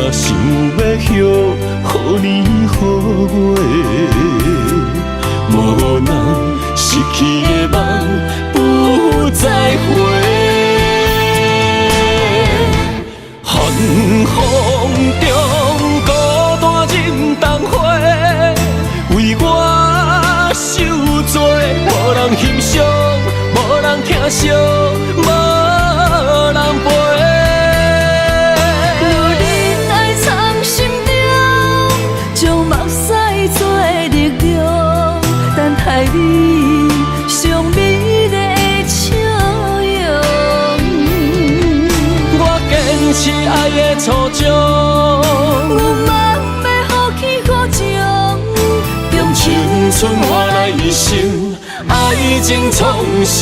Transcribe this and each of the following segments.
若想要许予年予月，无人失去的梦不再回。寒风中孤单忍冬花，为我受罪，无人欣赏，无人疼惜，无人陪。若忍爱藏心中，将目屎做力量，等待你上美丽的笑容。我坚持爱的初衷，有梦要予起予情，用青春换来一生爱情创伤。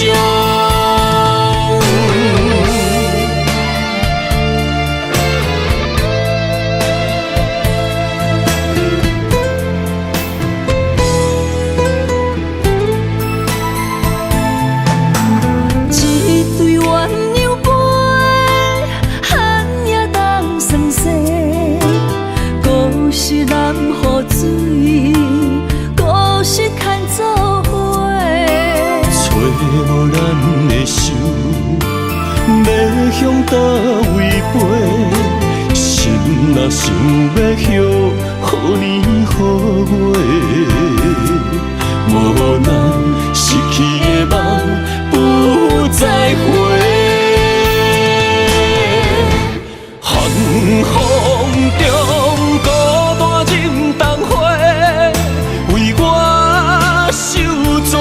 一对鸳鸯杯，寒夜当霜雪，故事难付水，故事牵做伙。找无咱的手，要向倒位飞？心若想要许予年予月，无人失去的梦不再回。寒风中孤单忍冬花，为我受罪，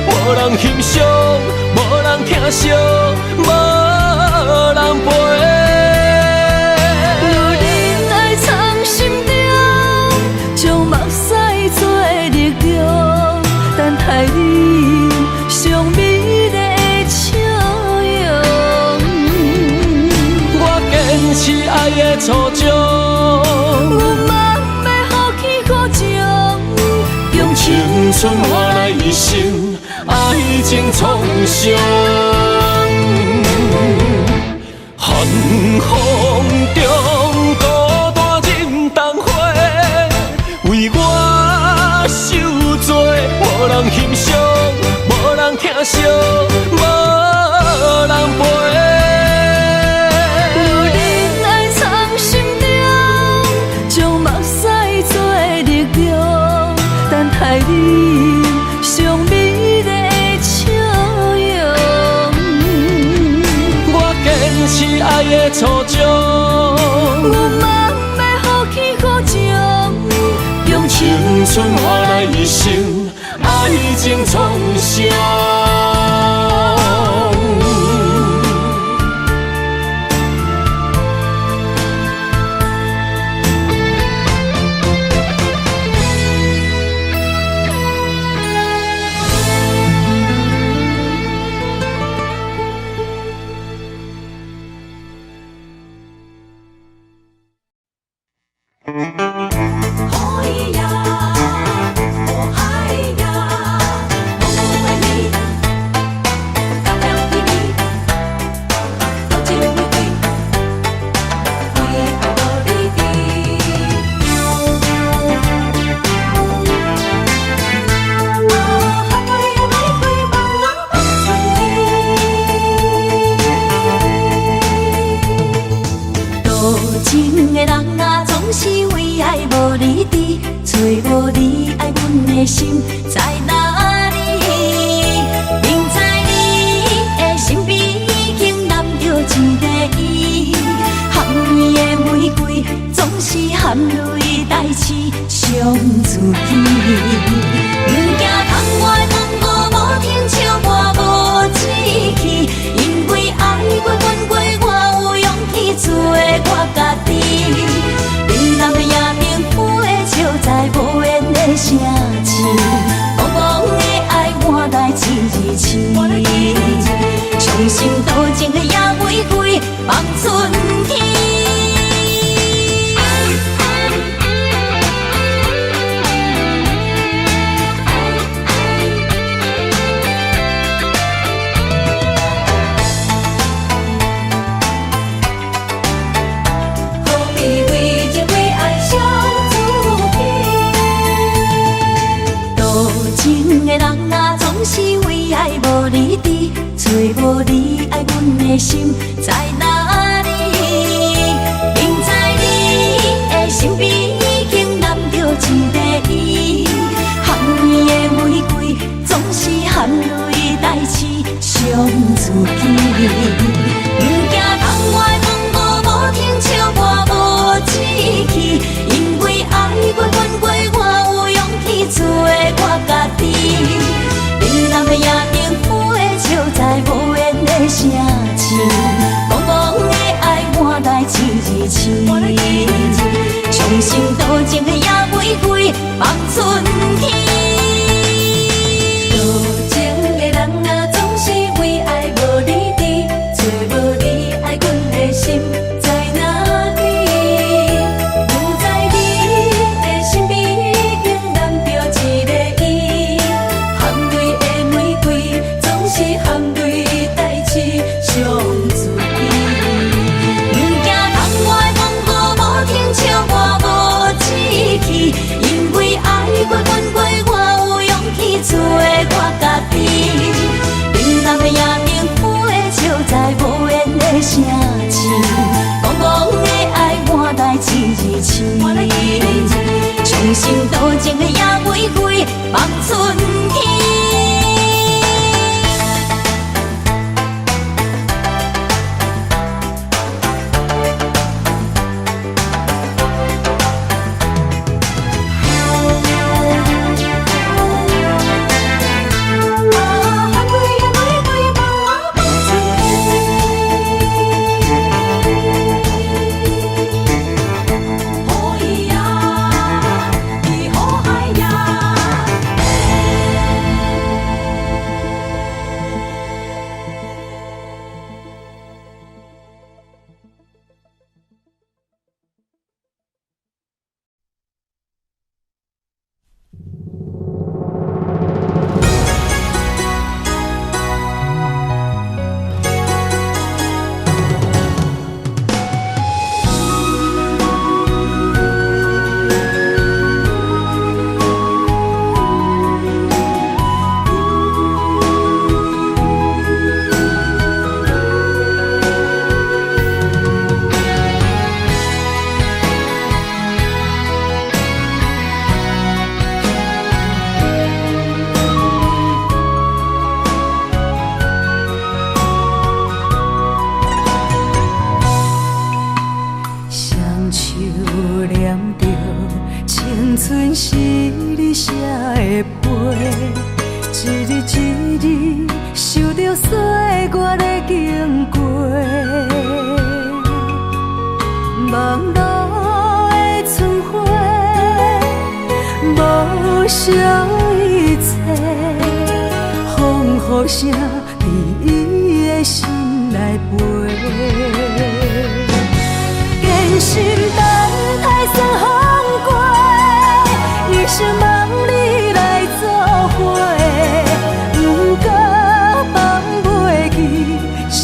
无人欣赏，无人疼惜，无人陪。若忍爱藏心中，将目屎做力量，等待你上美丽的笑容。我坚持爱的初衷，有梦要予起予情，用青春换来一生爱情创伤。寒风中孤单忍冬花，为我受罪，无人欣赏，无人疼惜，无人陪。若忍爱藏心中，将目屎做力量，等待你上美丽的笑容。我坚持爱的初衷，有梦要予起予情，用青春换来一生爱情创伤。情的人啊，总是为爱无理智，找无你爱阮的心在哪里？明知你的身边已经揽着一个伊，含泪的玫瑰总是含泪代志伤自己。不惊窗外风雨无停笑我无志气，因为爱过阮过，我有勇气做我家己。你南的夜明飞，笑在无言的城市，茫茫的爱换来一字伤心多情的野玫瑰放春天。好比为情你伫，找无你爱阮的心在哪里？明知你的身边已经揽着一个伊，含你的玫瑰总是含泪代志上自己。不惊窗外风雨无停笑我无志气，因为爱过阮过，我有勇气做我家己。岭南的野樱花的笑在无言的声声，茫茫的爱换来一字青。伤心多情的野玫瑰放春天。多情的人啊，总是为爱无你伫，找无你爱阮的心在哪里？不知你的身边已经揽着一个伊，含泪的玫瑰总是含泪代志上自己。不惊窗外风雨无停笑我无志气，因为爱过阮过，我有勇气做我家己。岭南的野樱花的笑在无言的声声，茫茫的爱换来一字青。伤心多情的野玫瑰放春天。春是你写的悲，一日一日受着岁月的经过。望路的春花，无少一切，风雨声伫伊的心内飞。坚心等待霜风过，一生望你来作伙，不过放袂记时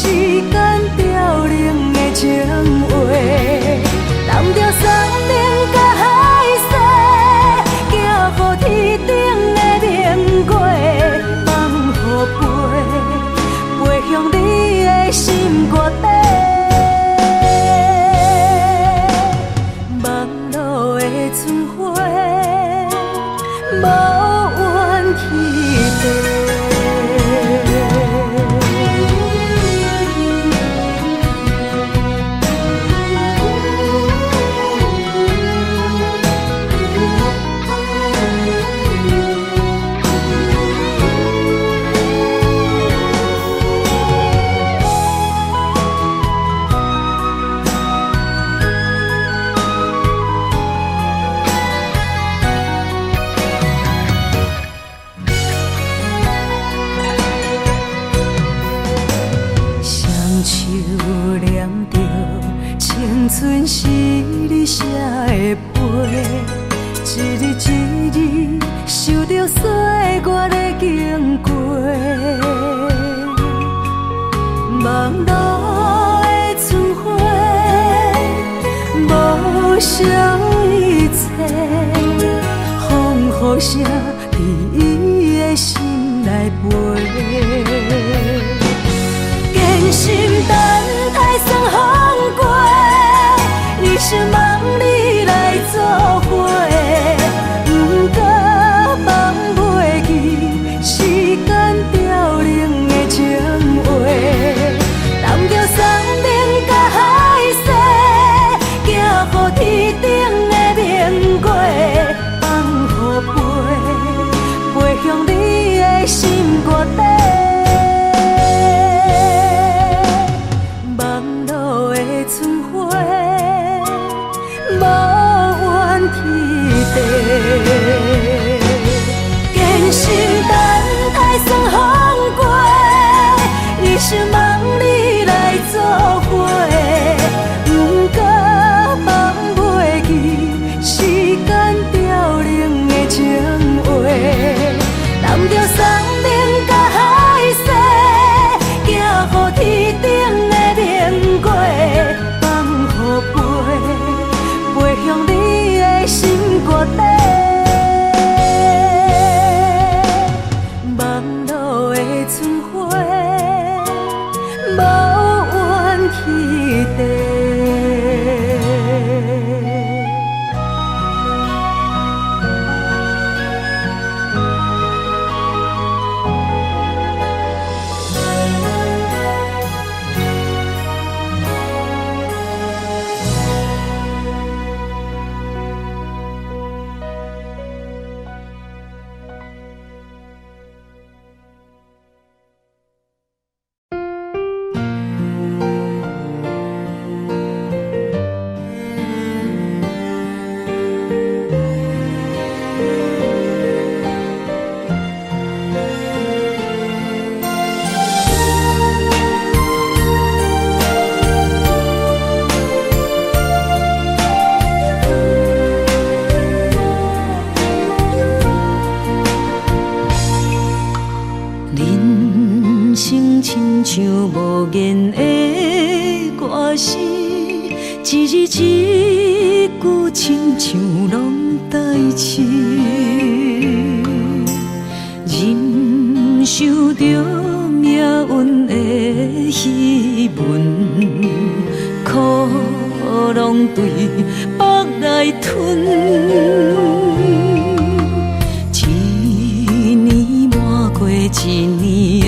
间凋零的情话，揽着山顶甲海誓，行乎天顶的明月，放予飞，飞向你的心肝底。春花无缘去地。春是你写的悲，一日一日受着岁月的经过。望路的春花，无少一切，风雨声伫伊的心内飞。坚心等待霜风过，一生望你来作伙。不过放袂记时间凋零的情话，南桥山顶甲海西，行予天顶的明月，放予飞向你的心肝底。望路的春花，无怨天地。坚心等待霜风过，一生望你来作伙。不过放袂记时间凋零的情话，南桥山顶甲海西，行予天顶的明月，放予飞向你的心肝底。望路的春花，无怨天地。人生亲像无言的歌词，一字一句亲像拢代志，忍受着命运的戏文，苦拢对腹来吞。一年的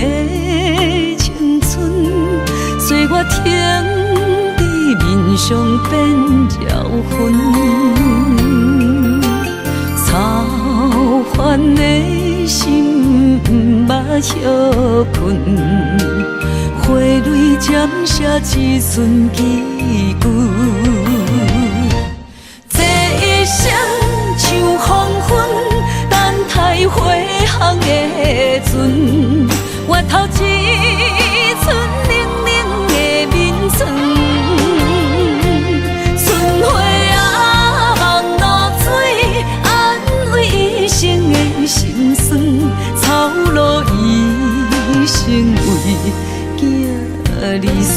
青春，随我停在面上变绕痕，操烦的心不歇困，花蕊渐写一寸记句，这一生像黄昏，等待花香的船，越头一寸冷冷的面霜。春花啊，望露水，安慰一生的心酸。草路一生为囝儿孙。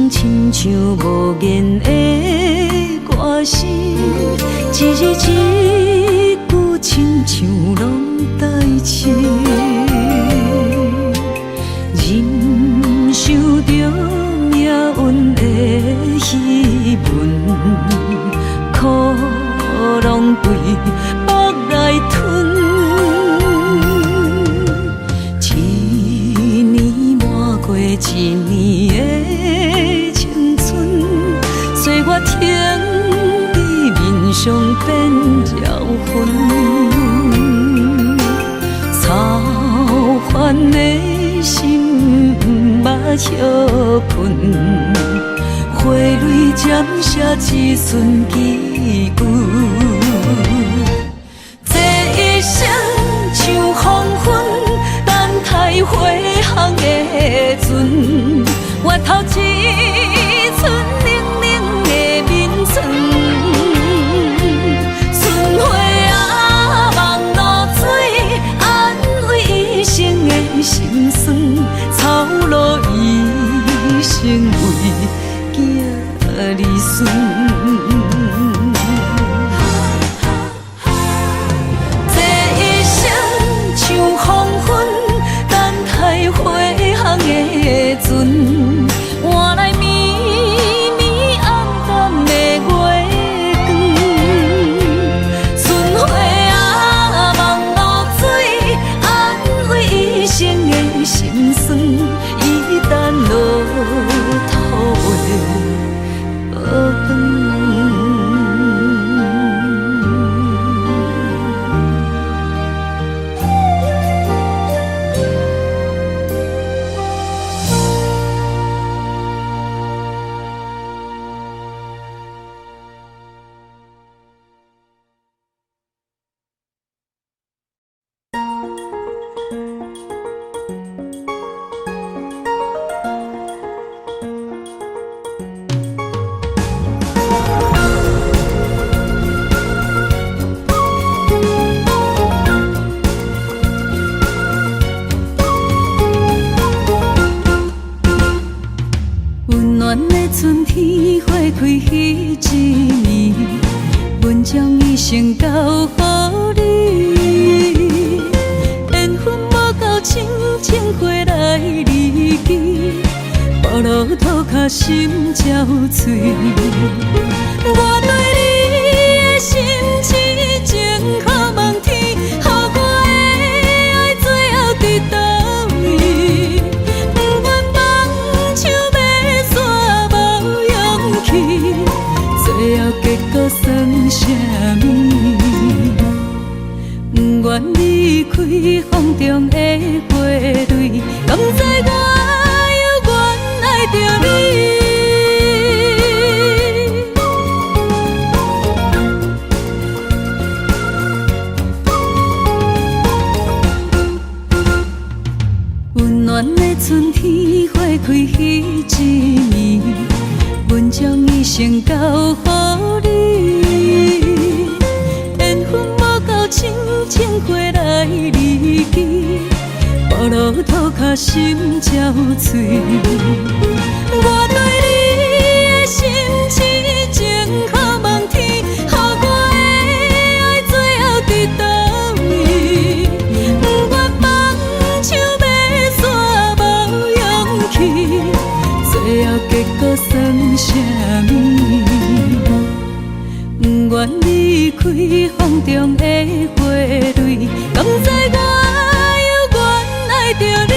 亲像无言的歌词，一字一句亲像拢代志，忍受着命运的戏文，苦拢对腹来吞。一年满过一年的青春，随我停在面上变绕痕，操烦的心不歇困，花蕊渐写一寸记句，这一生像黄昏，等待头一寸冷冷的眠床。春花啊，望露水，安慰一生的心酸，操劳一生为囝儿孙。换来绵绵暗淡的月光，春花啊，望露水，安慰一生的心酸，一旦落土的宝藏。春天花开迄一年，阮将一生交予你。缘分无够深，情花来离去，步路土脚心焦碎。我对你的心痴情，可望天，予我的爱最后伫倒位？不愿放手要煞无勇气，最后结果算啥物？不愿离开风中的花蕊，敢知我犹原爱着你？温暖的春天花开迄一年，阮将一生交予你。缘分无够深，情花来离去，步路土脚心焦碎。我对你的心痴情，可望天，予我的爱最后伫倒位？不愿放手要煞无勇气，最后结果算啥物？不愿离开风中的花蕊，敢知我犹原爱着你？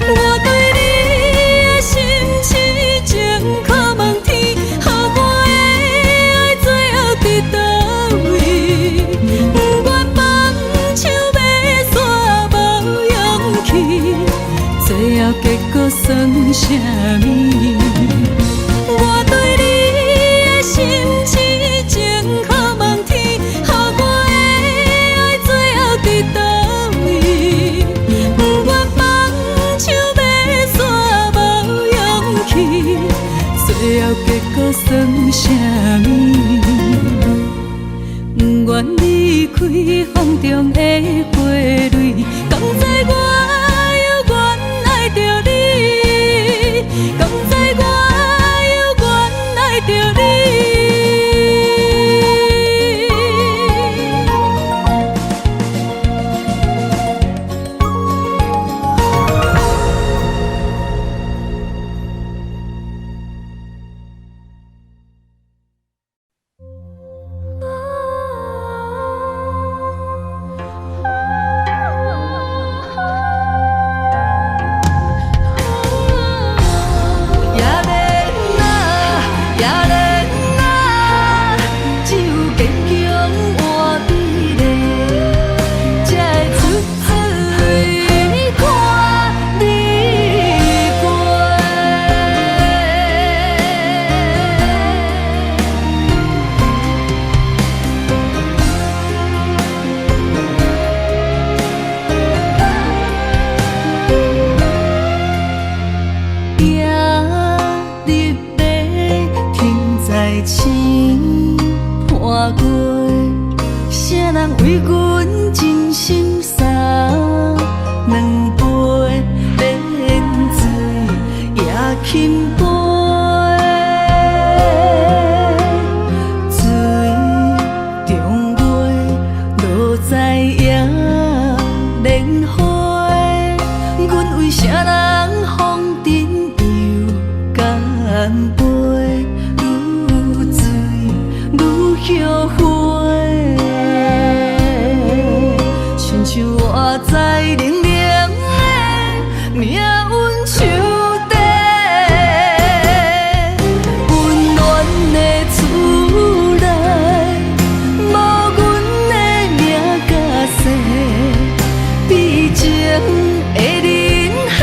我对你的心痴情，可望天，予我的爱最后伫倒位？不愿放手要煞无勇气，最后结果算啥物？我对你的心痴情，可望天，予我的爱最後伫倒位？不願放手要煞無勇氣，最後結果算啥物？不願離開風中的花蕊，敢知我猶原愛着你？敢知我猶原愛着你？呀嘞呐，呀嘞人为阮真心送两杯冷水也轻杯，水中月落在野莲花，阮为啥人风尘又干杯，愈醉愈后悔，亲像我在冷冷的命运手底，温暖的厝内，无阮的名甲姓，悲情的人海，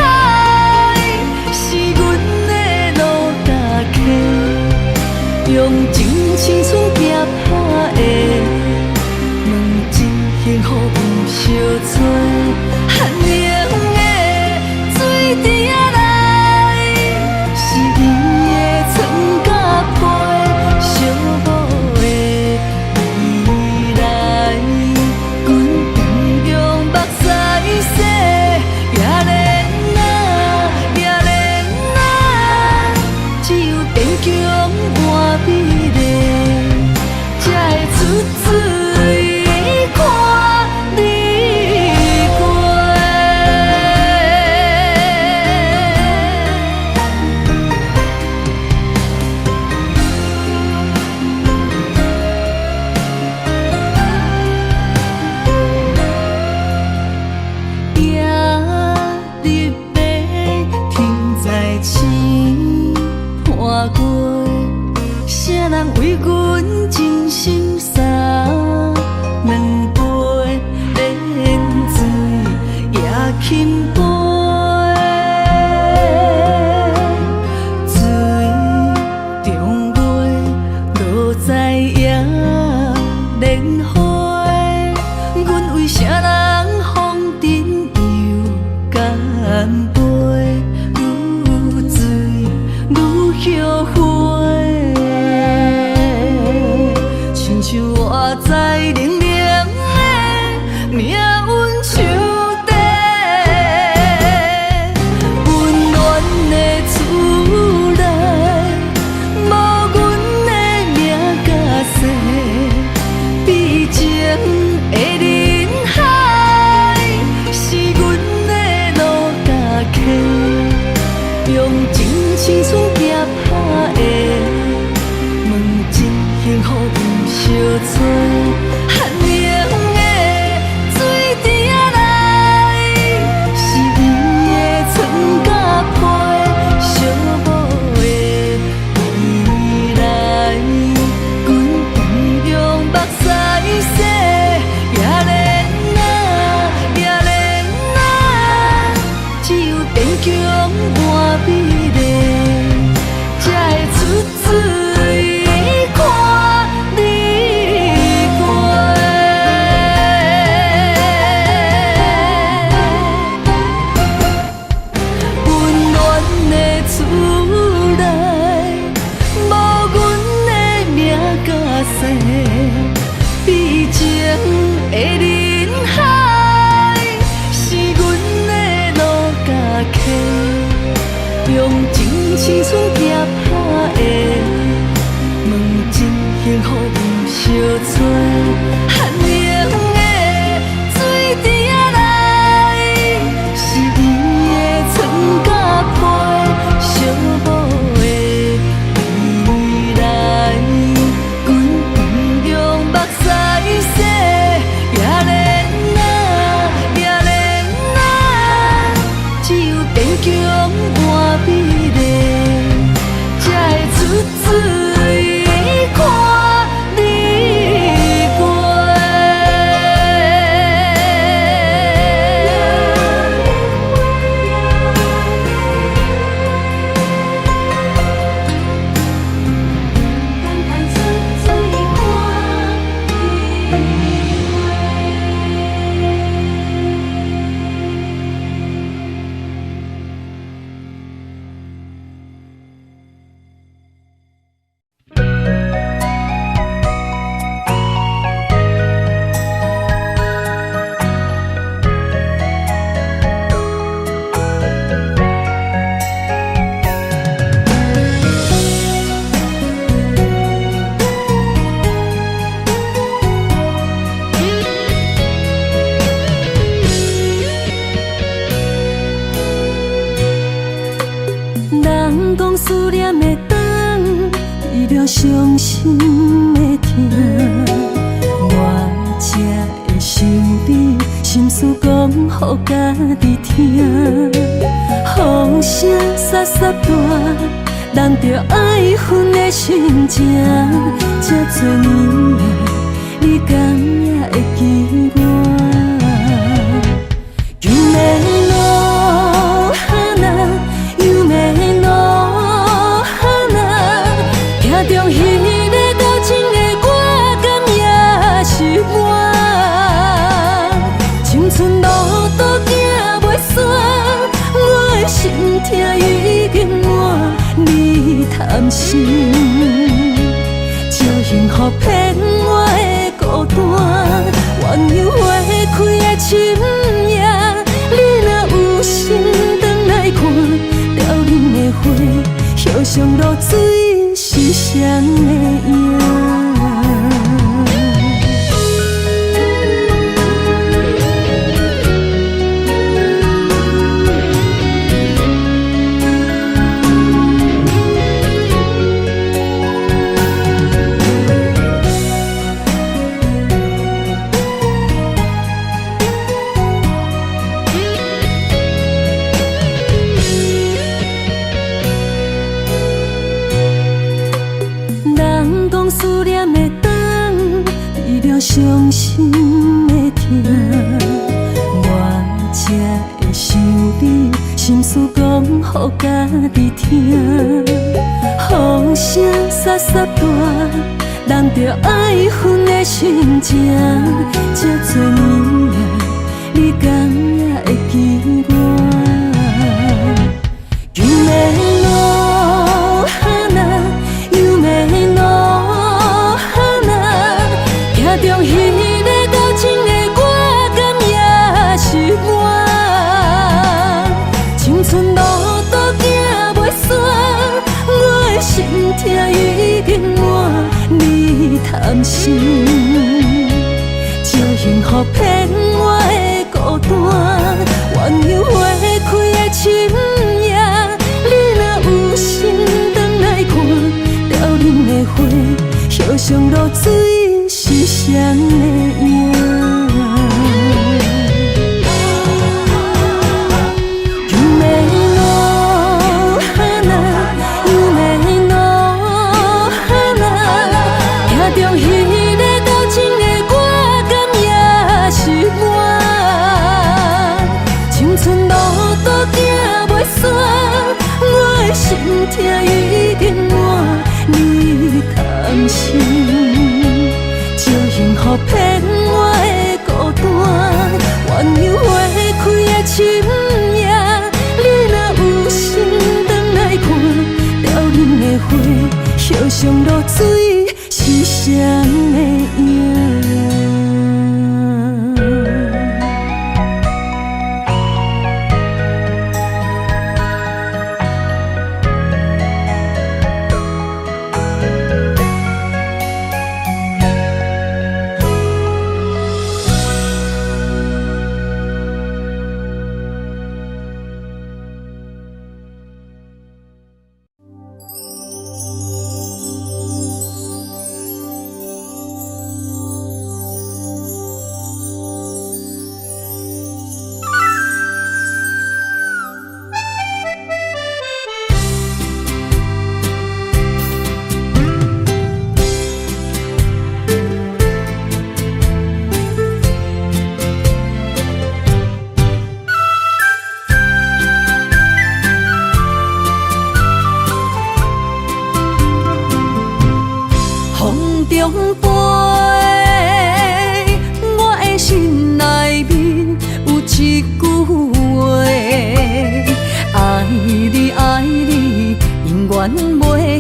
是阮的路踏客，用真青春拼打的，问真幸福不相找，寒冷的水滴仔内，是伊的床甲被，寂寞的未来，阮同样目屎洗，也怜啊，也怜啊，只有坚强换美丽，才会出水看你过。夜日白，天在星破过，啥人为阮真心送两杯冷水也轻杯，水中月落在野莲花，阮为啥人风尘又干杯，愈醉愈后悔，亲像我在冷冷的命运手底，温暖的厝内，无阮的名甲姓，悲情的人海，是阮的路踏客，用真青春拼打的，问真幸福不相找，寒冷的水滴仔内，是伊的床甲被，寂寞的未来，阮同样目屎洗，也怜啊，也怜啊，只有坚强换美丽，才会出水看你过。温暖的厝内，无阮的名甲姓，悲情的人海，是阮的路踏客，用真青春拼打的，问真幸福不相找，寒冷的水滴仔内，是伊的床甲被，寂寞的未来，阮同样目屎洗，也怜啊，也怜啊，只有坚强换美丽，才会出水看你过。伤心的痛，我才会想你，心事讲予家己听。风声沙沙大，人着爱分的心情。这多年的，你敢也会记我？梦的路哈那，又梦的路哈那，听中彼个交情的我，敢也是我。青春路途行袂煞，我的心痛已经满，你贪心，招幸福骗我的孤单。鸳鸯花开的深夜，你若有心转来看，凋零的花，叶上露水是谁的影？思念的灯，离了伤心的痛，我才会想你，心事讲予家己听。风声沙沙大，人着爱分的心情。这多年来，你敢也会记我？梦的路哈那，又梦的路。中彼个交情的我，敢也是我。青春路途行袂煞，我的心痛已经满，你贪心，招幸福骗我的孤单。鸳鸯花开的深夜，你若有心转来看，凋零的花，叶上露水。是谁的影？又梦的路哈那，又梦的路哈那，听中彼个交情的我，敢也是我。青春路途行袂煞，我的心痛已经满，你贪心。幸福骗我的孤单，鸳鸯花开的深夜，你若有心转来看，凋零的花，叶上露水是谁的影？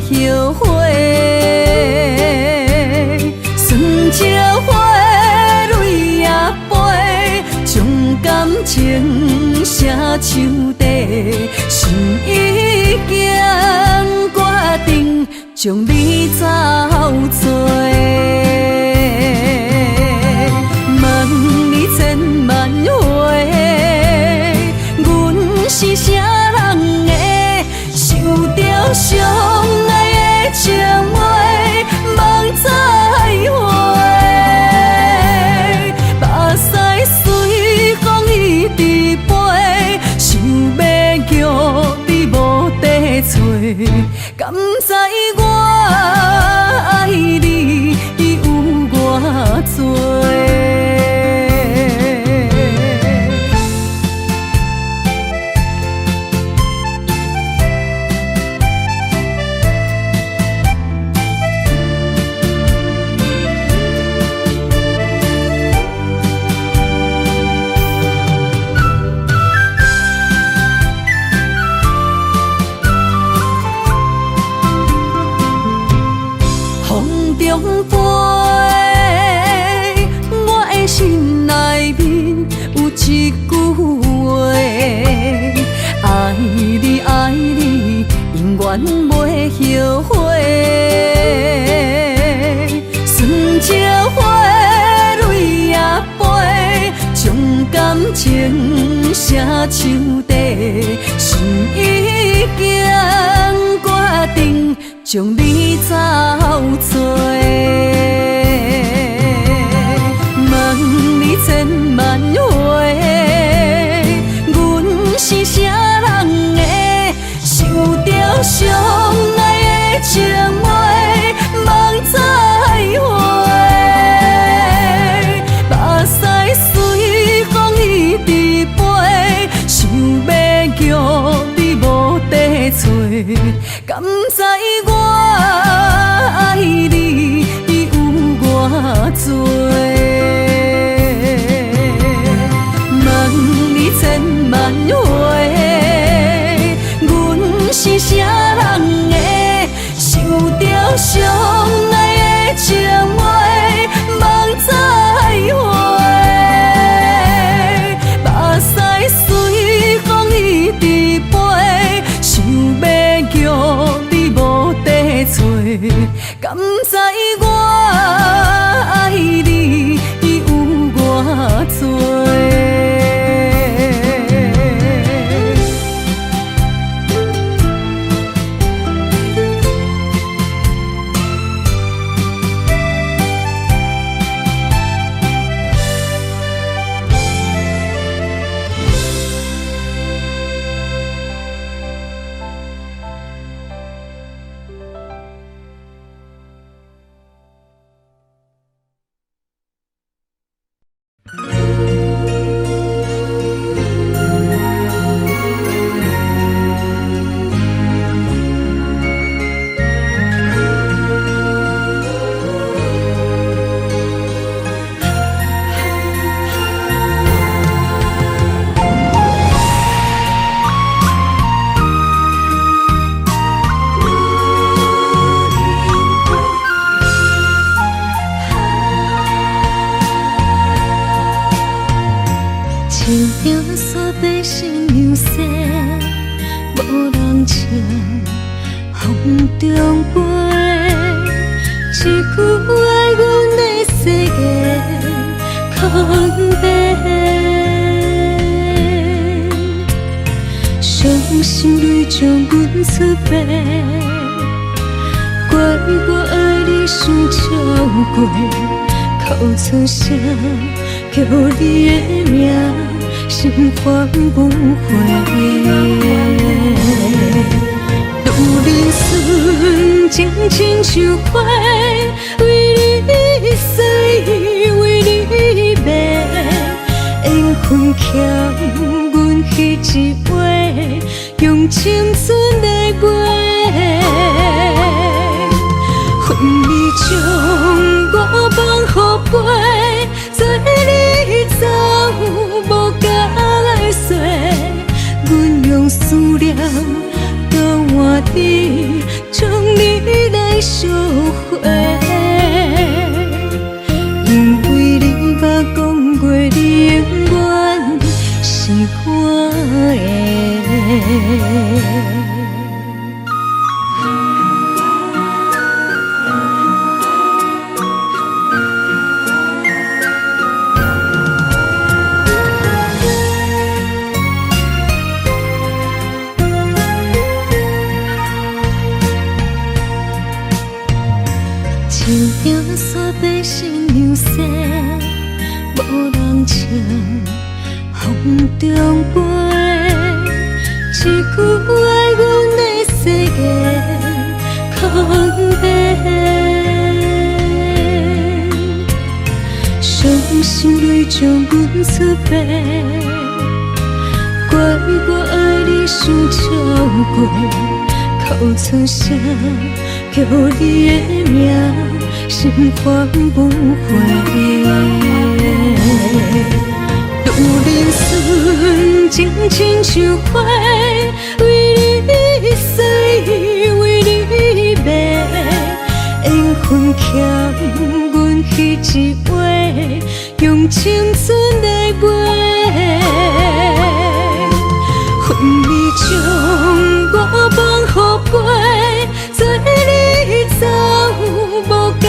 后悔，酸椒花蕊也飞，将感情写手底，心已经决定将你走做。问你千万回，阮是啥人的？受着伤害的情话，心内面有一句话，爱你爱你，永远袂后悔。酸椒花蕊也飞，将感情写手底，心已经决定将你走找。问你千万回，阮是啥人的？受着伤爱的情话，望再会。目屎随风一直飞，想要叫你无地找，敢知我爱你有偌多？千万回，阮是啥人的？受着伤爱的情话，望再会。目屎随风一直飞，想要叫你无地找，敢知我爱你有偌多？出声叫你的名，心烦不回。路人顺情亲像花，为你洗，为你卖，缘分欠阮彼一回，用青春来买。恨你将我放予飞，做你走无甲来说，阮用思念交换你，将你来烧火。因为你捌讲过，你永远是我的。风中飞，一句爱阮的世界空白，伤心泪将阮出卖，怪我爱你伤超过，哭出声叫你的名，心烦不回。路人顺情亲像花，为你洗，为你卖，缘分欠阮彼一回，用青青春来买，恨你将我放予飞，做你走无甲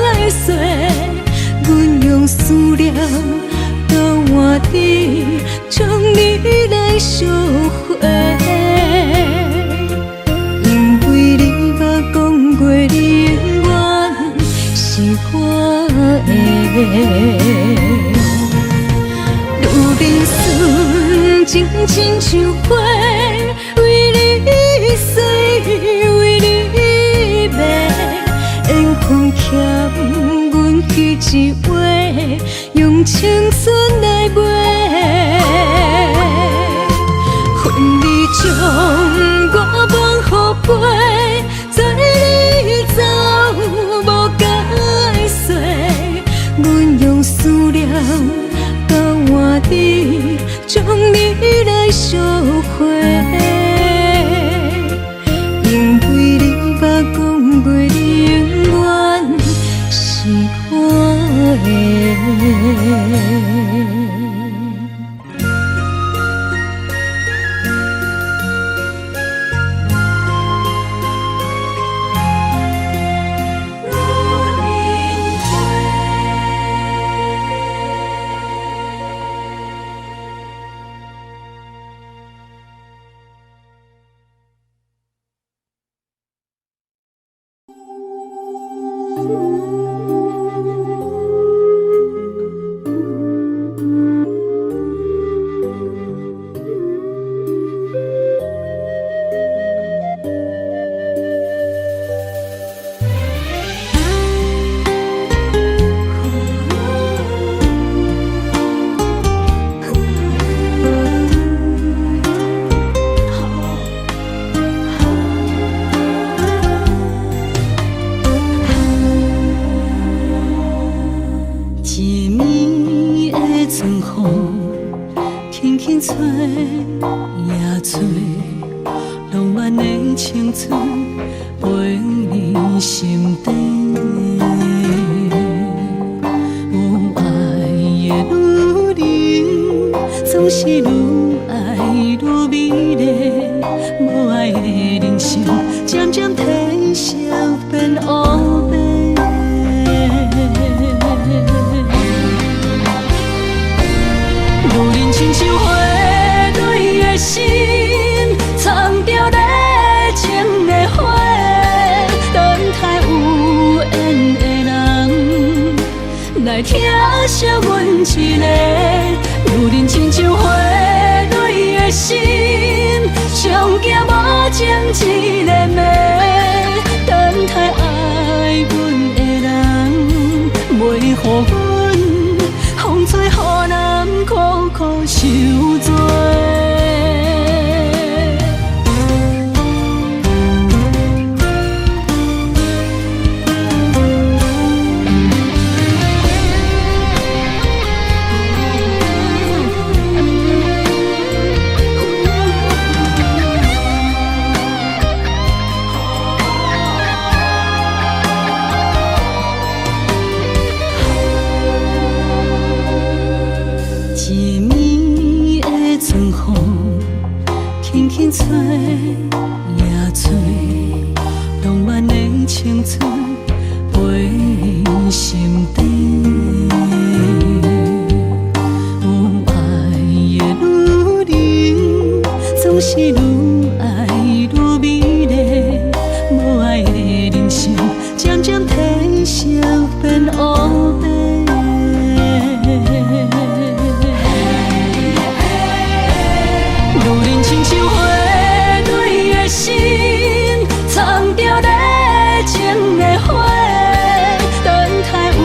来说，阮用思念交换你，将你来烧火。因为你捌讲过，你永远是我的。愈人顺情亲像花，为你死，为你卖，缘分欠阮彼一话，用青春来买。恨你将我放予飞，做你走无甲来说，阮用思念交换你，将你来烧火。因为你捌讲过，你永远是我的。吹也吹，浪漫的青春陪你心底。有爱的女人，总是愈爱愈美丽。无爱的人生，渐渐褪色变乌白。女人亲像花。 心藏着热情的花，等待有缘的人来疼惜阮一个。女人亲像花蕊的心，上惊无情一个暝，等待爱阮的人，袂予阮风吹雨淋，苦苦受罪。 轻吹也吹，浪漫的青春陪你心底。有爱的女人，总是愈爱愈美丽。无爱的人生，渐渐褪色变乌白。 女人亲像花蕊的心，藏着热情的花，等待有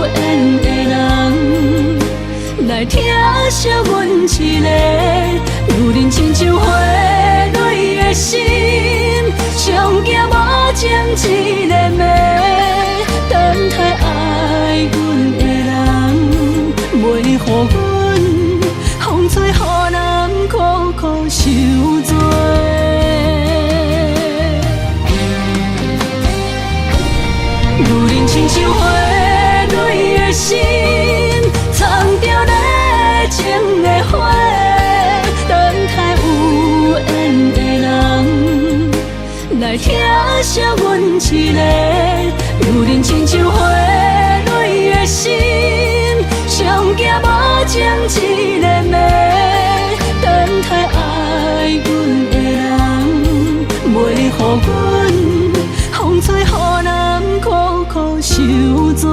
缘的人来疼惜阮一个。女人亲像花蕊的心，上惊无情一个暝，等待爱阮的人，袂予阮风吹雨淋，苦苦受罪。女人亲像花蕊的心，藏写阮一个，如人亲像花蕊的心，上惊无情一个暝，等待爱阮的人，袂予阮风吹雨淋，苦苦受罪。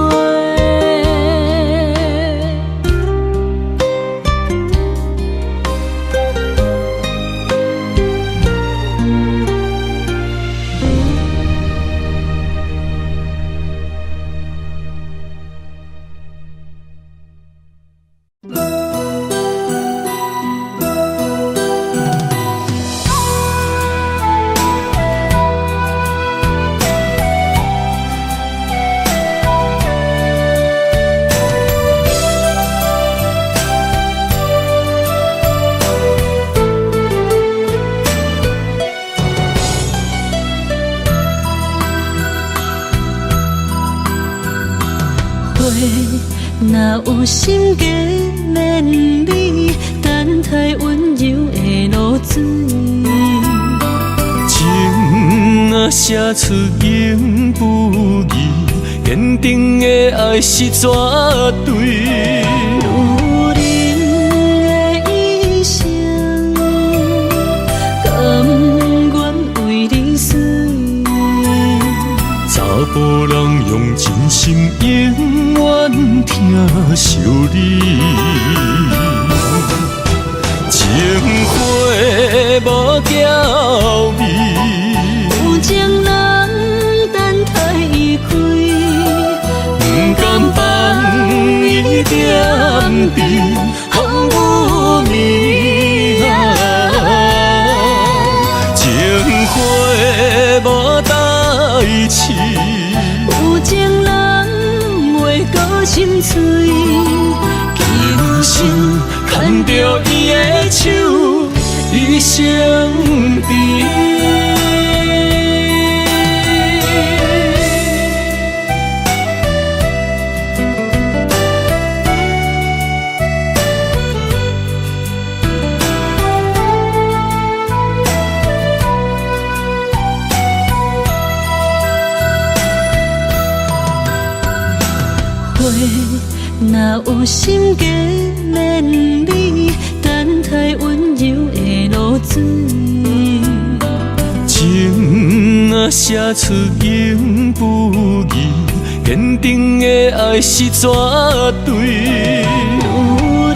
若有心计免你，等待温柔的露水。情啊写出言不义，坚定的爱是绝对。女人的一生，甘愿为你死。查甫人用真心永远疼惜你，情花无娇美，有情人等待伊开，不甘放伊点滴风雨暝情花无代志。有情人袂过心碎，今生牵着伊的手，一生甜。若有心计免你，等待温柔的露水。情啊写出言不义，坚定的爱是绝对。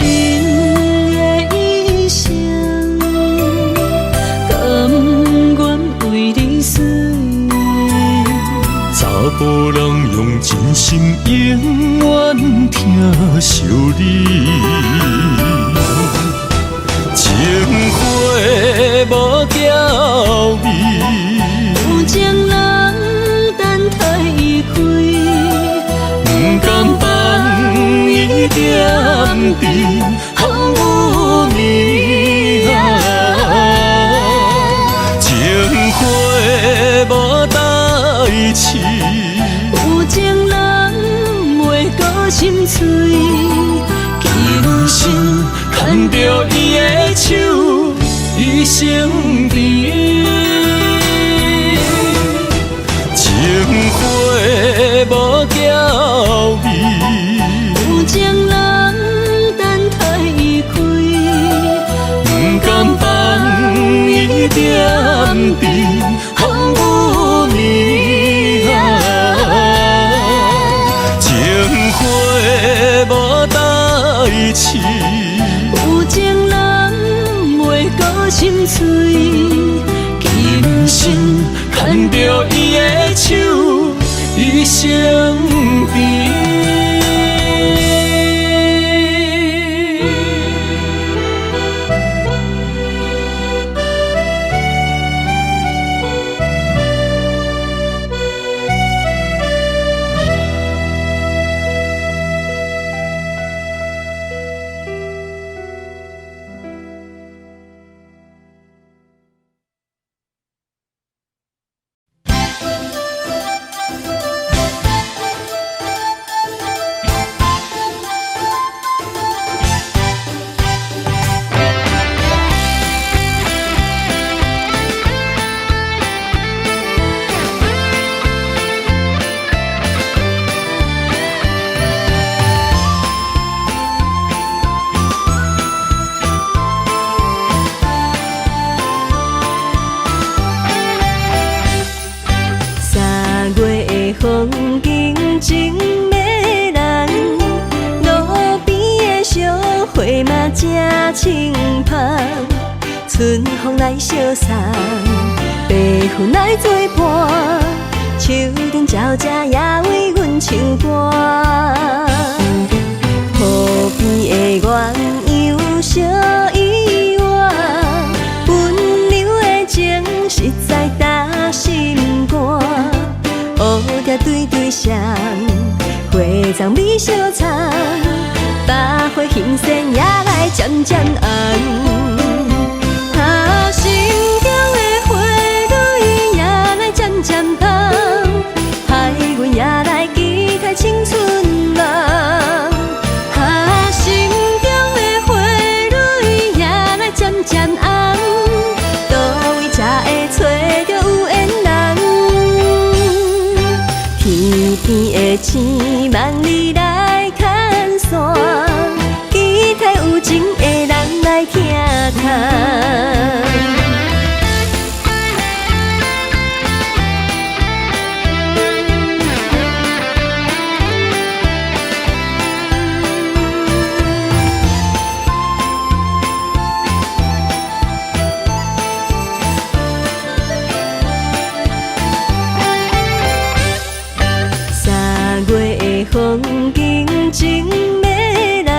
女人的一生，甘愿为你死。查甫人用真心永远疼惜你，情花无娇美，有情人等待伊开，不甘放伊点滴风雨暝情花无代志。有情人袂过心碎，今生牵着伊的手，一生甜。情花无娇美，有情人等待伊开，不甘放伊点滴风雨暝情花无代志。有情人袂过心碎，今生牵着伊的手，一生甜。花嘛正清芳，春风来相送，白云来作伴，树顶鸟只也为阮唱歌。河边的鸳鸯小依偎，温柔的情实在打心肝。乌蝶对对双，花丛美相藏，百花欣盛也来渐渐红。心中的花蕊也来渐渐红，害阮也来期待青春梦。心中的花蕊也来渐渐红，倒位才会找着有缘人？天边的星望你来牵线，期待有情的人来听谈。风景真迷人，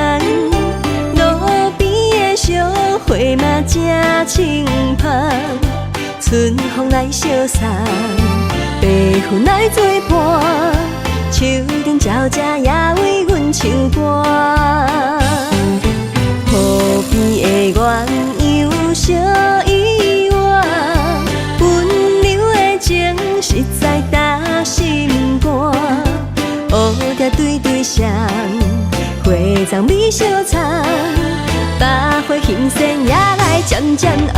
路边的小花嘛正清芳，春风来相送，白云来作伴，树顶鸟只也为阮唱歌。河边的鸳鸯小依偎，温柔的情实在打心肝。乌蝶对对双，花丛美相藏，百花欣盛也来渐渐红。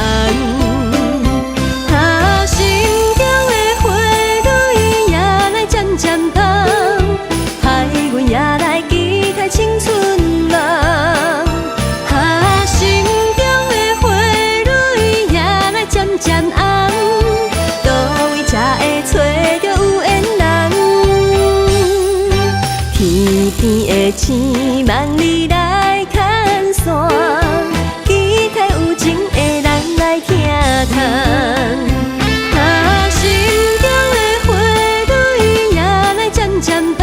心中的花蕊也来渐渐红，害阮也来期待青春梦。心中的花蕊也来渐渐红，倒位才会找着有缘人？天边的星望你来牵线，期待有情的人来听谈。心中的花蕊也来渐渐红，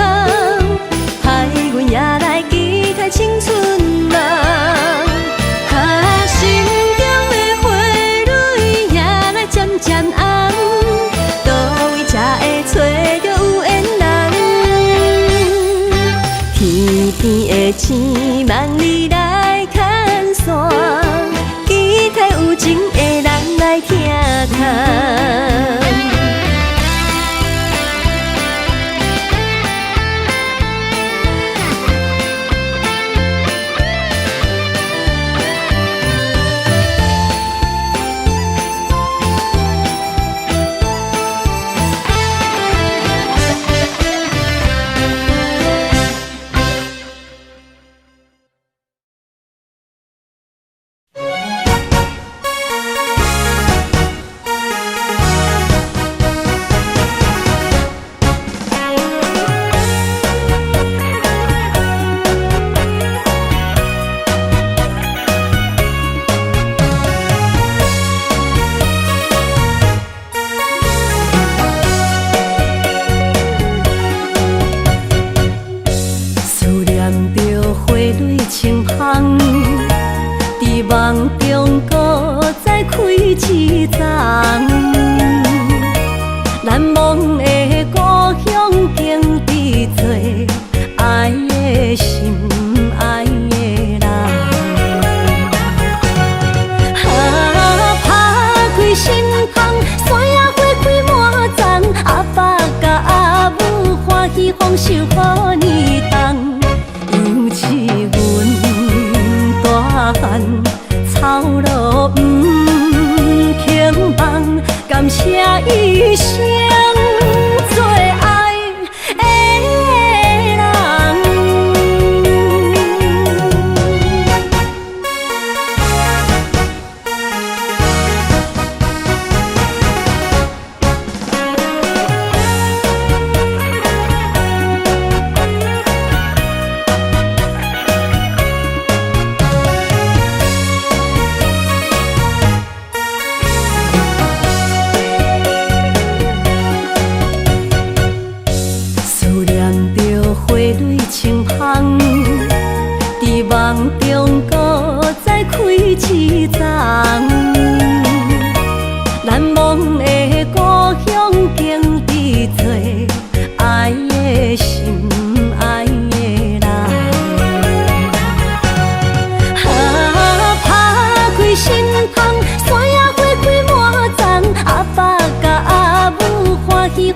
害阮也来期待青春梦。心中的花蕊也来渐渐红，倒位才会找着有缘人？天边的星望你来牵线，期待有情的人来听谈。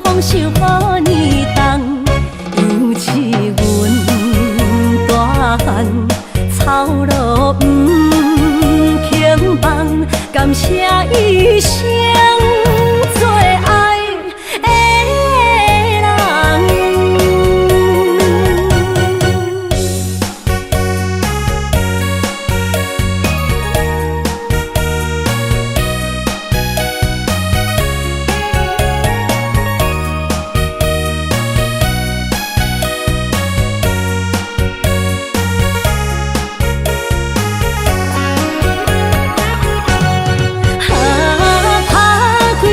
丰收好年冬，尤其阮大汉操劳不轻放，感谢一生做爱的人。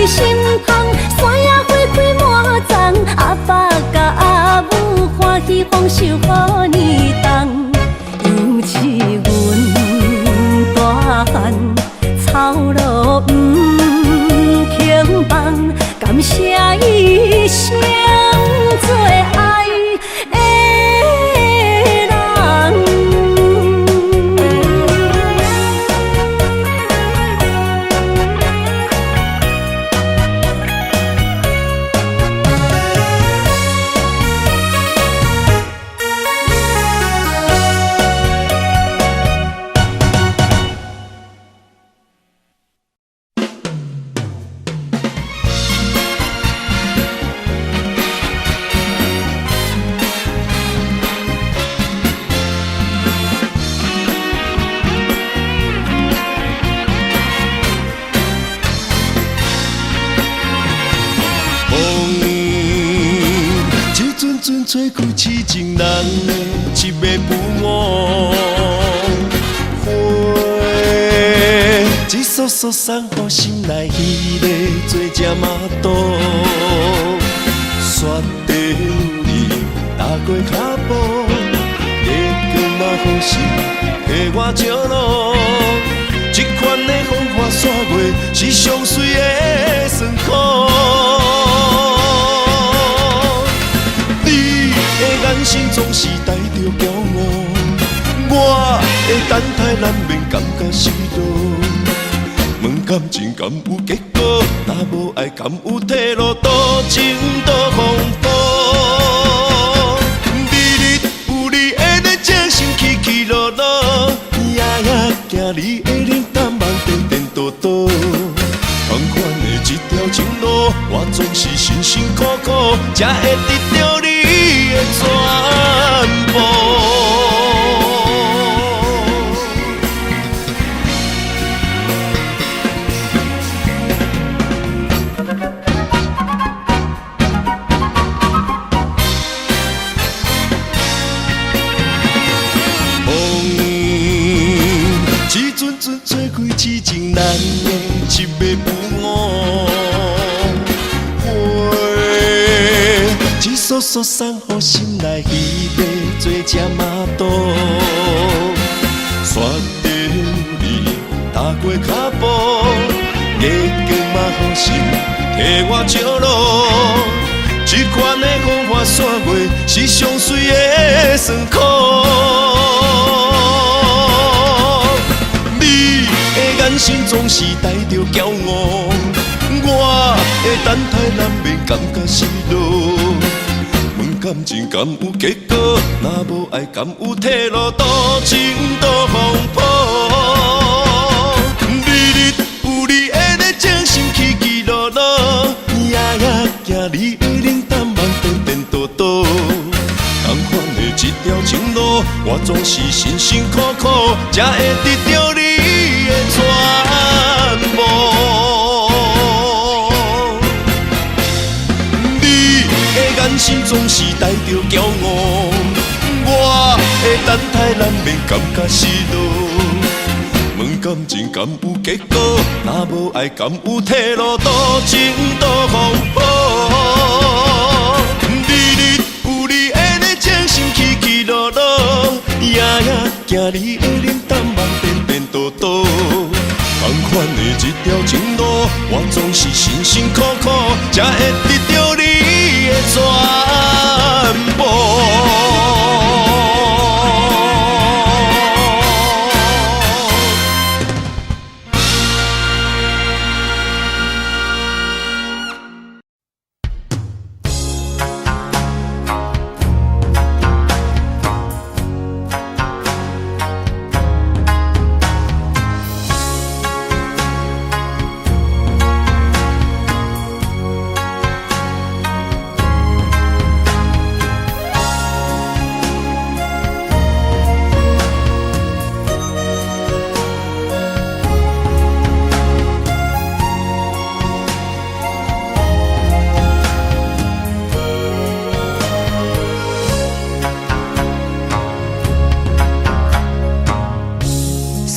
心芳，山野花开满丛，阿爸甲阿母欢喜丰收好年冬，尤其阮大汉操劳不轻放，感谢一生做爱的人。吹开痴情人的一月不误，花一束束送予心内迄个做只麻豆，雪地里踏过脚步，月光嘛好心替我照路，这款的风花雪月是上水的酸苦。眼神总是带着骄傲，我的等待难免感觉失落。问感情敢有结果？若无爱敢有退路？多情多风波，日日有你的热情心起起落落，夜夜行你的冷淡梦颠颠倒倒。同款的一条情路，我总是辛辛苦苦，才会得到你的全部。一阵阵吹开痴情人的一月不误，花一束束送予心内迄个做只麻豆，雪地里踏过脚步，月光嘛好心替我照路，这款的风花雪月是上水的酸苦。眼神总是带着骄傲，我的等待难免感觉失落。问感情敢有结果？若无爱敢有退路？多情多风波，日日有你的热情心起起落落，夜夜行你的冷淡梦颠颠倒倒。同款的一条情路，我总是辛辛苦苦，才会得到你的全部。你的眼神总是带着骄傲，我的等待难免感觉失落。问感情敢有结果？若无爱敢有退路？多情多风波，日日有你的热情心起起落落，夜夜行你的冷淡梦颠颠倒倒。同款的一条情路，我总是辛辛苦苦，才会得到你的全部。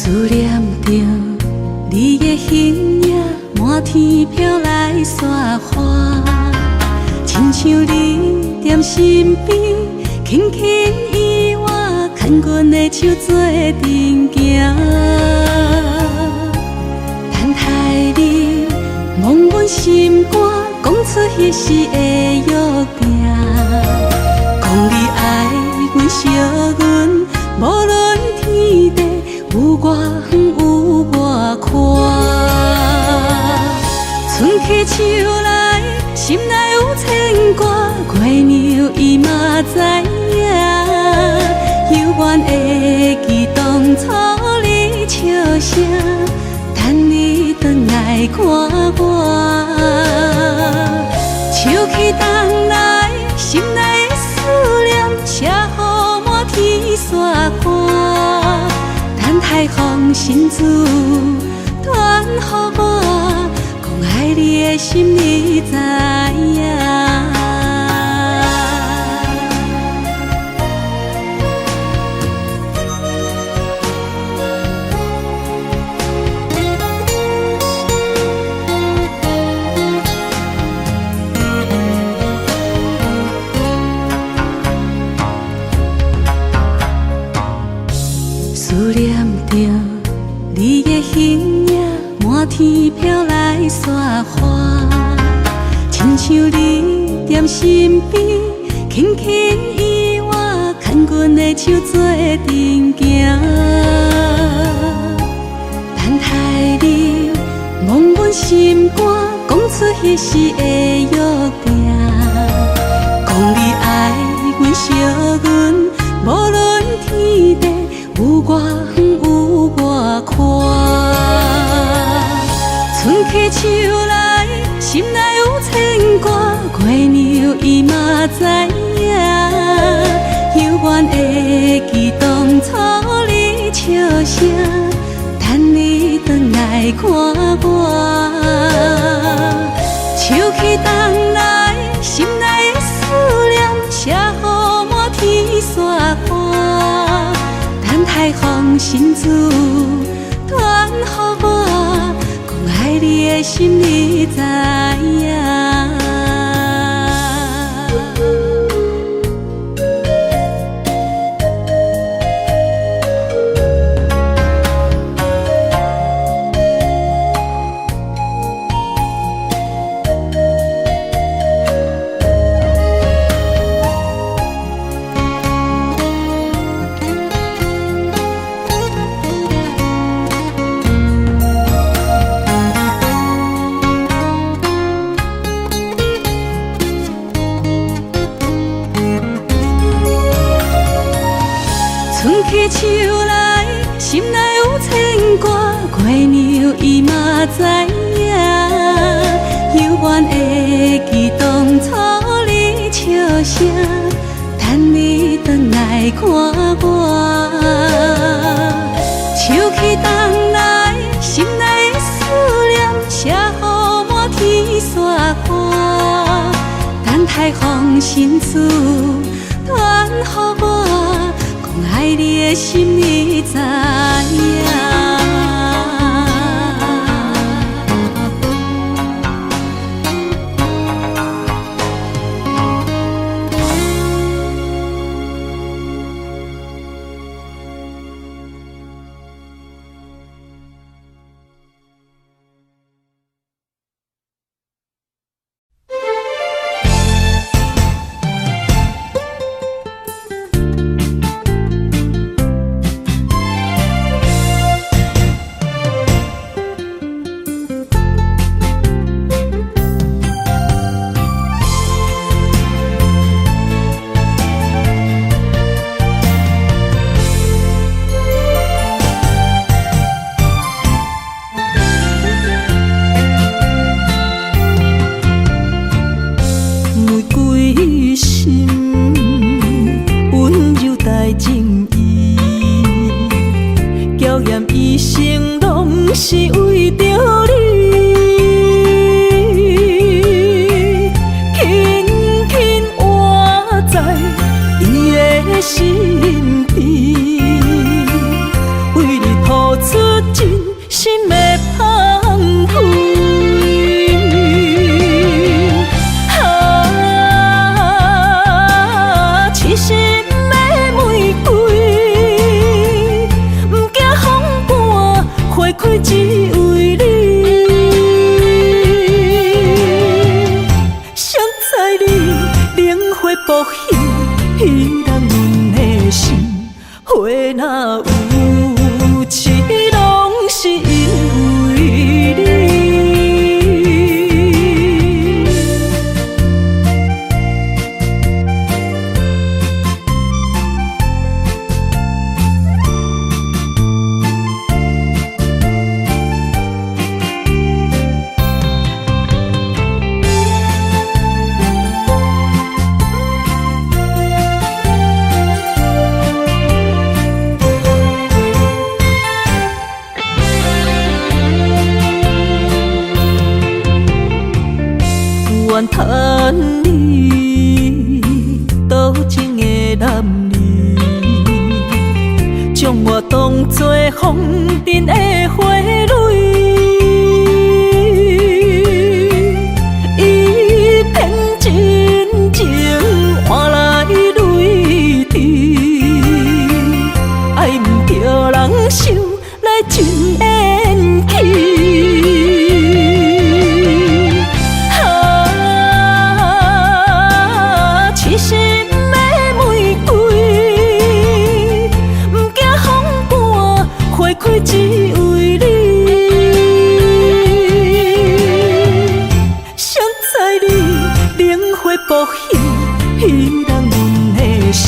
思念着你的形影，满天飘来雪花，亲像你踮身边，轻轻依我，牵阮的手做阵行。等待你望阮心肝，讲出彼时的约定，讲你爱阮惜阮，无论天地有外远有外宽。春去秋来，心内有牵挂，月娘伊嘛知影，犹原会记当初你笑声，等你转来看我。秋去冬来，心内的思念写予满天雪花，等待风信子传予我，讲爱你的心你知影。思念着你的形影，满天飘来雪花，亲像你踮身边，轻轻依我，牵阮的手做阵行。等待你望阮心肝，讲出彼时的约定，讲你爱阮惜阮，无论天地有外远有外宽。春去秋来，心内有牵挂，月娘伊嘛知影，犹原会记当初你笑声，等你转来看我。秋去冬来，心内的思念写予满天雪花，等待风信子传予我，讲爱你的心你知影。春去秋来，心内有牵挂，月娘伊嘛知影，犹原会记当初你笑声，等你转来看我。秋去冬来，心内的思念写予满天雪花，等待风信子传予我，爱你的心你知影。是为着你，轻轻活在伊的身边，为你付出阵的花蕊，伊偏真情换来泪滴，爱毋着人想来真缘起。只为你，谁知你冷火扑向，燃人阮的心。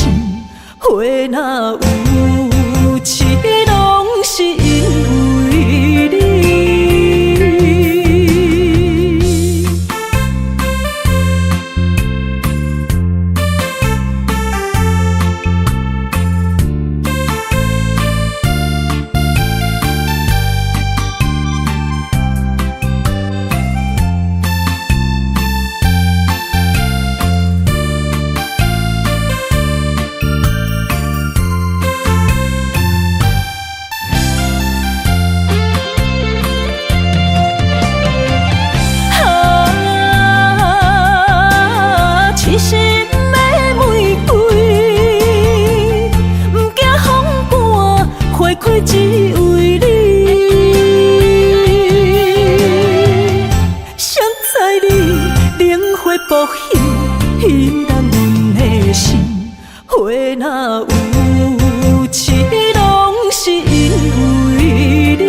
花若有痴，拢是因为你。只为你，谁知你冷火扑向，燃人阮的心。花若有痴，拢是因为你。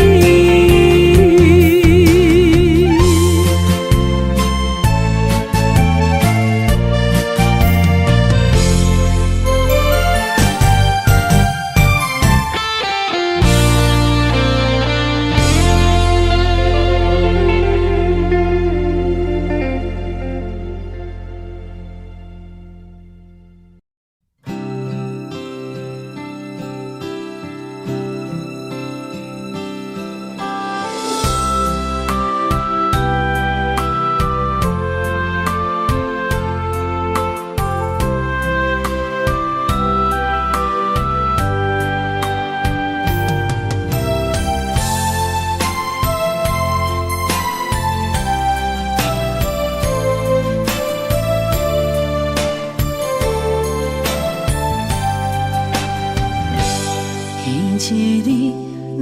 一日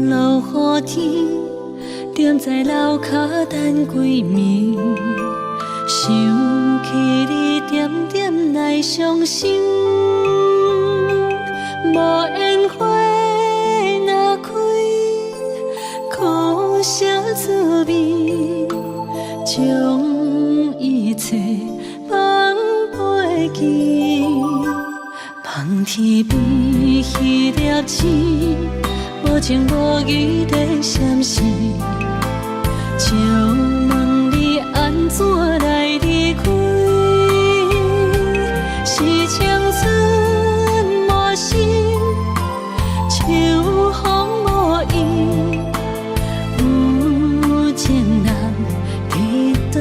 落雨天，踮在楼骹等几暝，想起你点点来伤心。无烟花若开，苦涩滋味，将一切放袂记。望天边迄粒星，无情无义地闪烁，就问你安怎来离开？是青春无心，秋风无意，有情人伫倒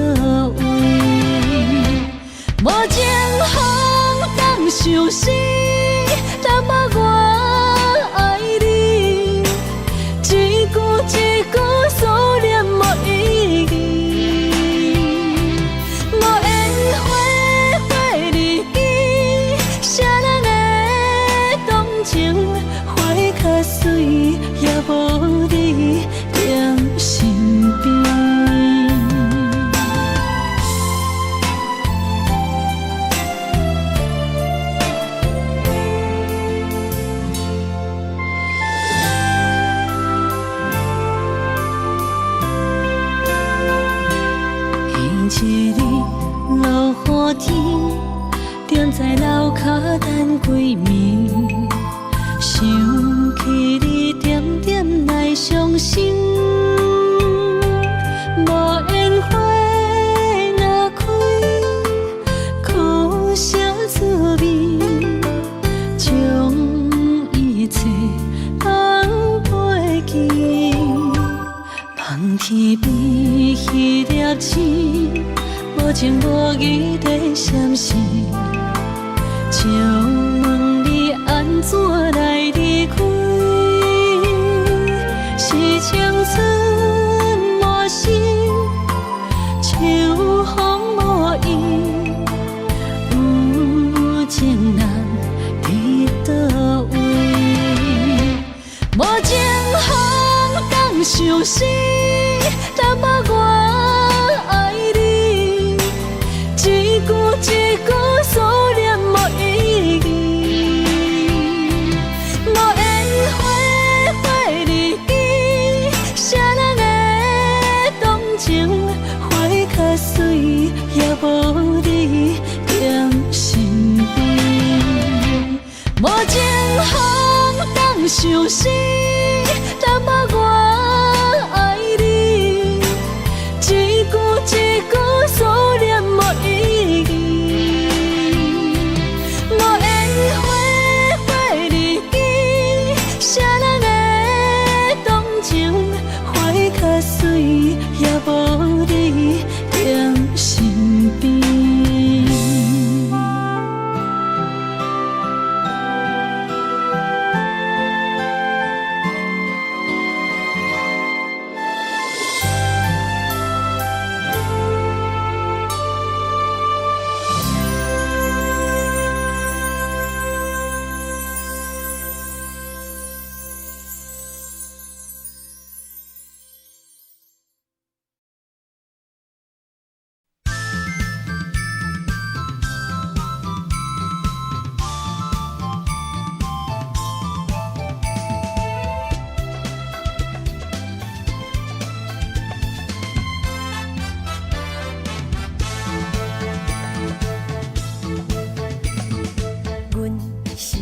位？无情风当相思。一日落雨天，踮在楼骹等几暝，想起你点点来伤心。无烟花若开，苦涩滋味，将一切放袂记。望天边迄粒星，无情无义地闪烁，就问你安怎来离开？是青春无心，秋风无意，有情人伫倒位？无情风敢相思，淡薄我爱你，一句一句思念无意义，无缘花花日记，谁人会动情？花较水，也无你踮身边。无情风敢相思，淡薄我爱你，一句一句思念无意义，无缘花花日记，谁人会动情？花较水，也无你踮身边。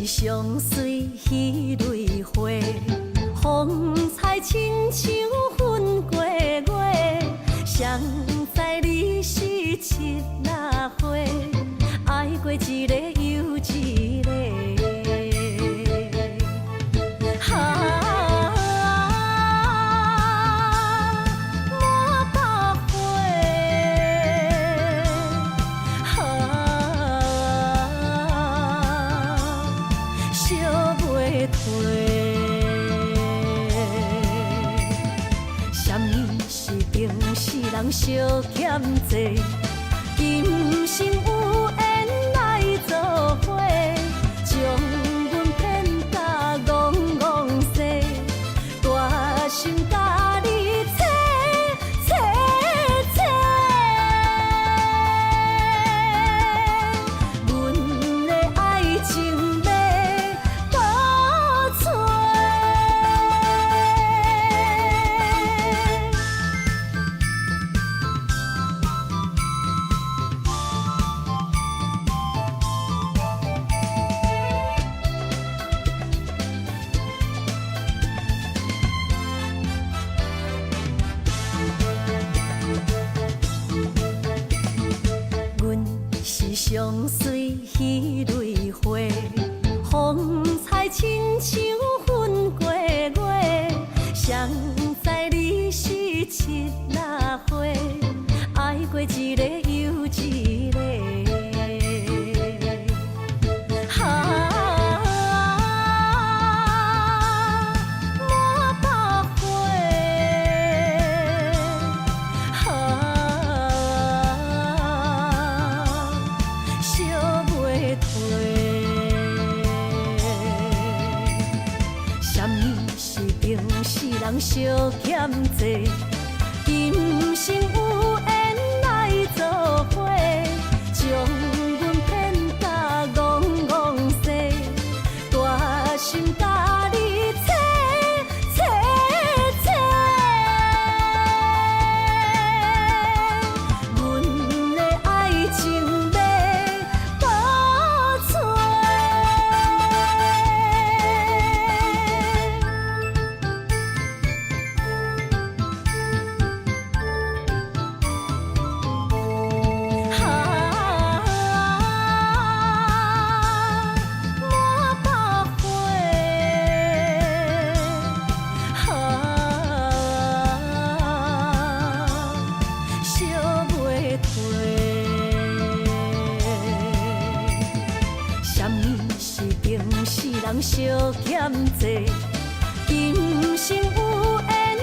相随彼蕊花，风采亲像云过月。谁知你是七若花，爱过一个又一个。人相欠债，今生有缘来作伙，将阮骗甲戆戆西，大心甲你切切切，阮的爱情要倒找。相随彼蕊花，风采亲像云过月。谁知你是七若花，爱过一个又一个。人相欠债，今生有缘来作伙，将阮骗甲戆戆西，大心甲你切切切，阮的爱情要倒找。人相欠债，今生有缘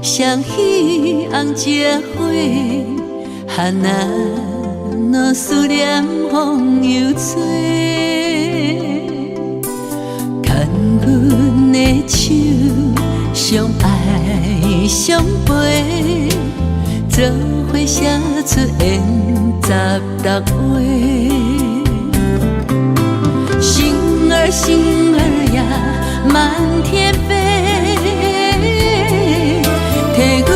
双喜红结花，哈那若思念风又吹，牵阮的手，相爱相陪，做伙写出缘16画。星儿呀，满天飞，替阮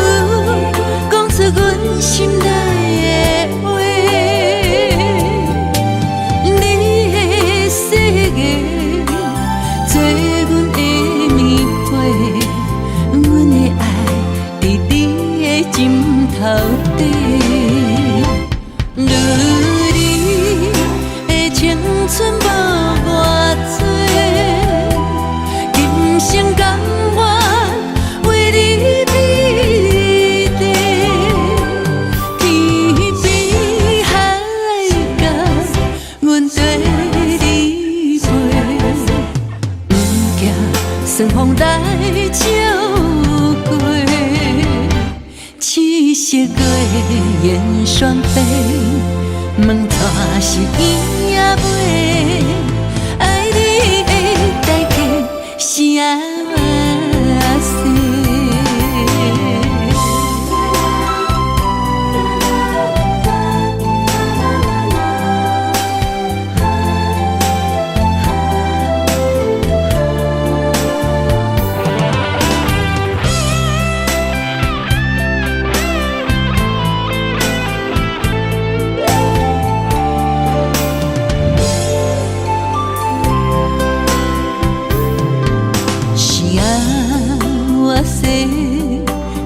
讲出阮心内的话。你的世界，做阮的棉被，阮的爱伫你的枕头底。如你的青春无偌多。心甘愿为你披地，天边海角，阮跟你飞，不惊顺风来照过，七色月圆双飞，问带是伊也袂，爱你的代价。是啊，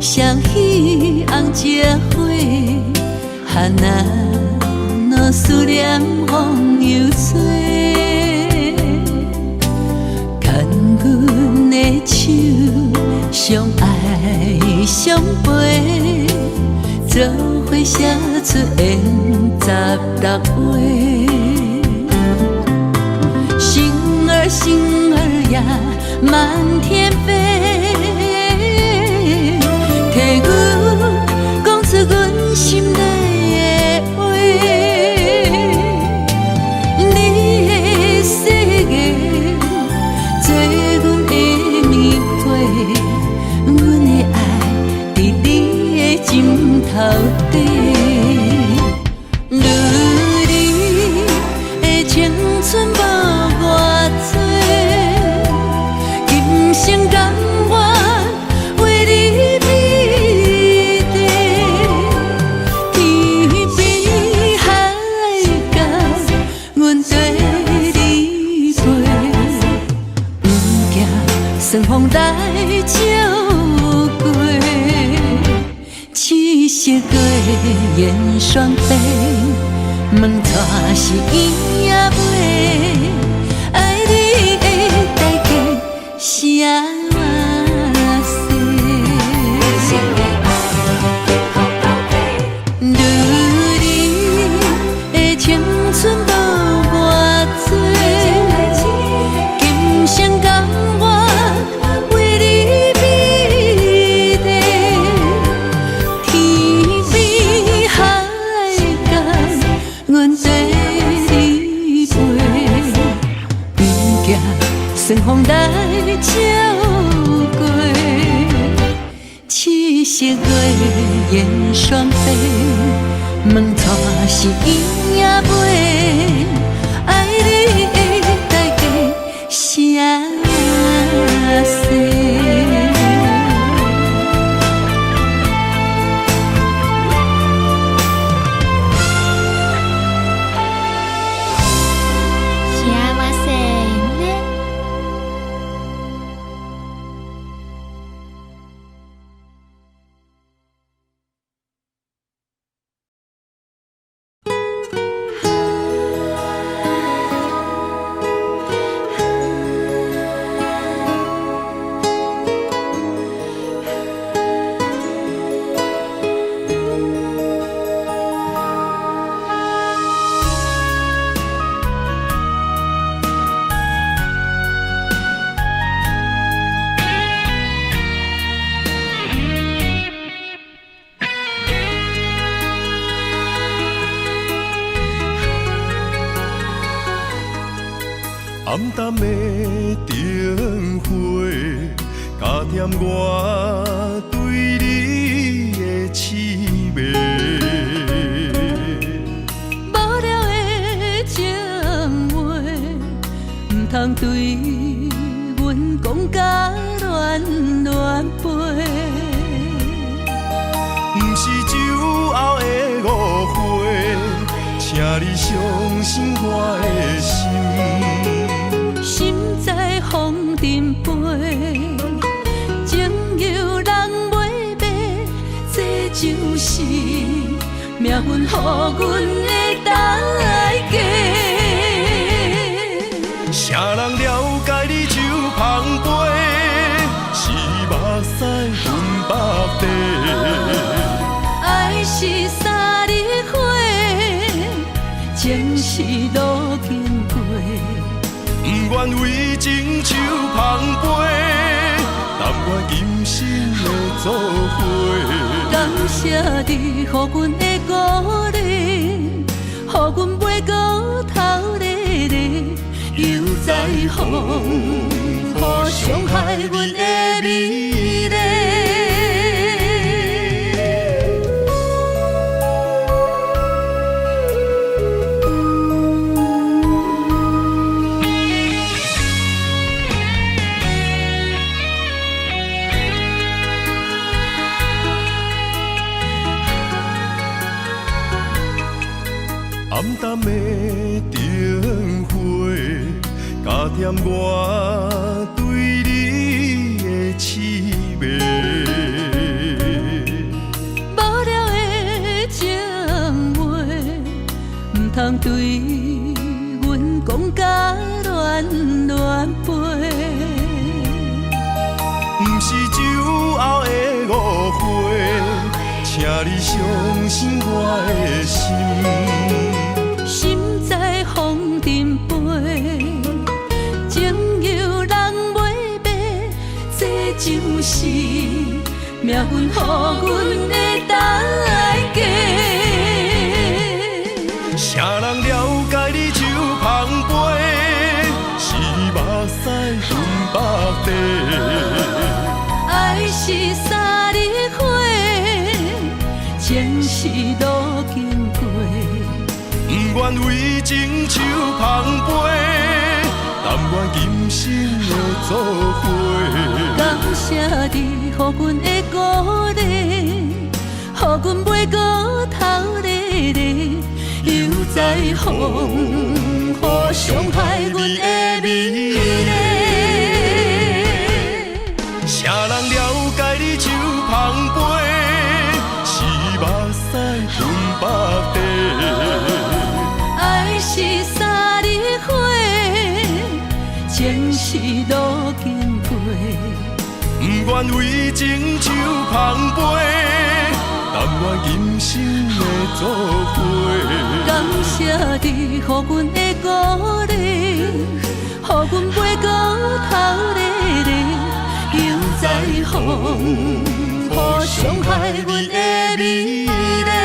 双喜红结花，哈那若思念风又吹，牵阮的手，相爱相陪，做伙写出缘16画。星儿呀，满天飞。替阮讲出阮心内的话，你的世界，做阮的棉被，阮的爱伫你的枕头底。如你的青春无偌多，今生甘愿为你披。顺风来照过，七色月圆双飞，问带是伊也袂，爱你的代价是啊。如你的青春无偌多，今生甘愿为你披地，天边海角，阮跟你飞，不惊顺风来照过，七色月圆双飞，问带是伊也袂，爱你的代价是啊。暗淡的灯火，加添我对你的痴迷。无聊的情话，唔通对阮讲甲乱乱飞。不是酒后的误会，请你相信我的心。心在风尘飞，情由人袂白，这就是命运予阮的代价。啥人了解你酒香杯，是目屎分腹地。爱是三日花，情是路经过。不愿为情酒香杯，但愿今生的做伙。感谢你予阮的鼓励，予阮袂过头日日，又在风雨伤害阮的美丽。暗淡的灯火，加添我对你的痴迷。无聊的情话，唔通对阮讲甲乱乱飞。不是酒后的误会，请你相信我的心。心在风尘飞，情由人袂白，这就是命运予阮的代价。啥人了解你酒香杯，是目屎分腹地。爱是三日花，情是路经过。不愿为情酒香杯，但愿今生的做伙。感谢你予阮的鼓励，予阮袂过头日日，又在风雨伤害阮的美丽。啥人了解你酒香杯，是目屎分腹地。爱是三日花，情是路经过。不愿为情酒香杯，但愿今生的做伙。感谢你予阮的鼓励，予阮袂过头日日，又在风雨伤害阮的美丽。